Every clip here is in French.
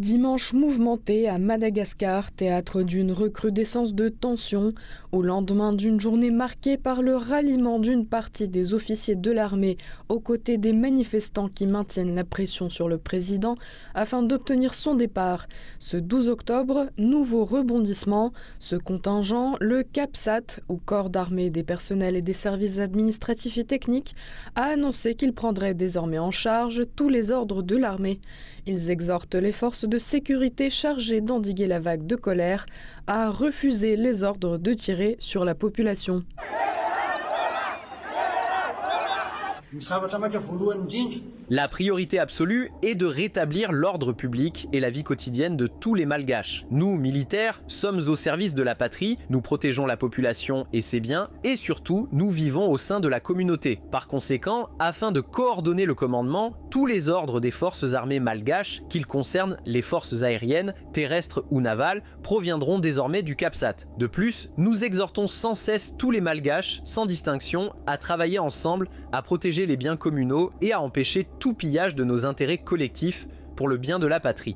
Dimanche mouvementé à Madagascar, théâtre d'une recrudescence de tensions, au lendemain d'une journée marquée par le ralliement d'une partie des officiers de l'armée aux côtés des manifestants qui maintiennent la pression sur le président afin d'obtenir son départ. Ce 12 octobre, nouveau rebondissement, ce contingent, le CAPSAT, ou Corps d'armée des personnels et des services administratifs et techniques, a annoncé qu'il prendrait désormais en charge tous les ordres de l'armée. Ils exhortent les forces de sécurité chargées d'endiguer la vague de colère à refuser les ordres de tirer sur la population. La priorité absolue est de rétablir l'ordre public et la vie quotidienne de tous les Malgaches. Nous, militaires, sommes au service de la patrie, nous protégeons la population et ses biens, et surtout, nous vivons au sein de la communauté. Par conséquent, afin de coordonner le commandement, tous les ordres des forces armées malgaches, qu'ils concernent les forces aériennes, terrestres ou navales, proviendront désormais du CAPSAT. De plus, nous exhortons sans cesse tous les Malgaches, sans distinction, à travailler ensemble, à protéger les biens communaux et à empêcher tout pillage de nos intérêts collectifs pour le bien de la patrie.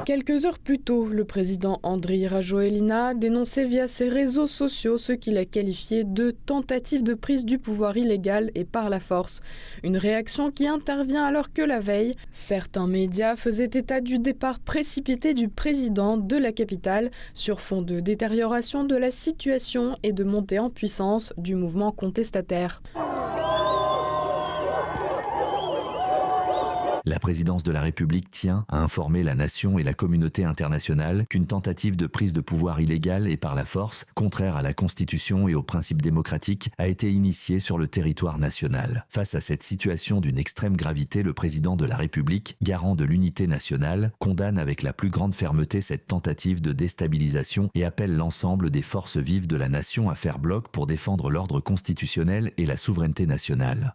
Quelques heures plus tôt, le président Andry Rajoelina dénonçait via ses réseaux sociaux ce qu'il a qualifié de tentative de prise du pouvoir illégale et par la force. Une réaction qui intervient alors que la veille, certains médias faisaient état du départ précipité du président de la capitale sur fond de détérioration de la situation et de montée en puissance du mouvement contestataire. La présidence de la République tient à informer la nation et la communauté internationale qu'une tentative de prise de pouvoir illégale et par la force, contraire à la Constitution et aux principes démocratiques, a été initiée sur le territoire national. Face à cette situation d'une extrême gravité, le président de la République, garant de l'unité nationale, condamne avec la plus grande fermeté cette tentative de déstabilisation et appelle l'ensemble des forces vives de la nation à faire bloc pour défendre l'ordre constitutionnel et la souveraineté nationale.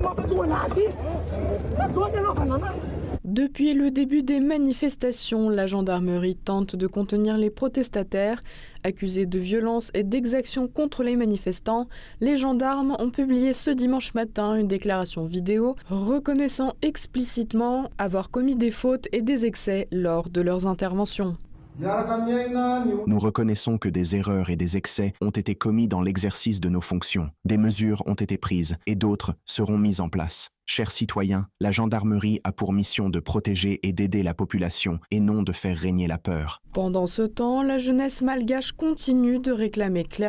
Depuis le début des manifestations, la gendarmerie tente de contenir les protestataires. Accusés de violence et d'exactions contre les manifestants, les gendarmes ont publié ce dimanche matin une déclaration vidéo reconnaissant explicitement avoir commis des fautes et des excès lors de leurs interventions. Nous reconnaissons que des erreurs et des excès ont été commis dans l'exercice de nos fonctions. Des mesures ont été prises et d'autres seront mises en place. Chers citoyens, la gendarmerie a pour mission de protéger et d'aider la population et non de faire régner la peur. Pendant ce temps, la jeunesse malgache continue de réclamer clairement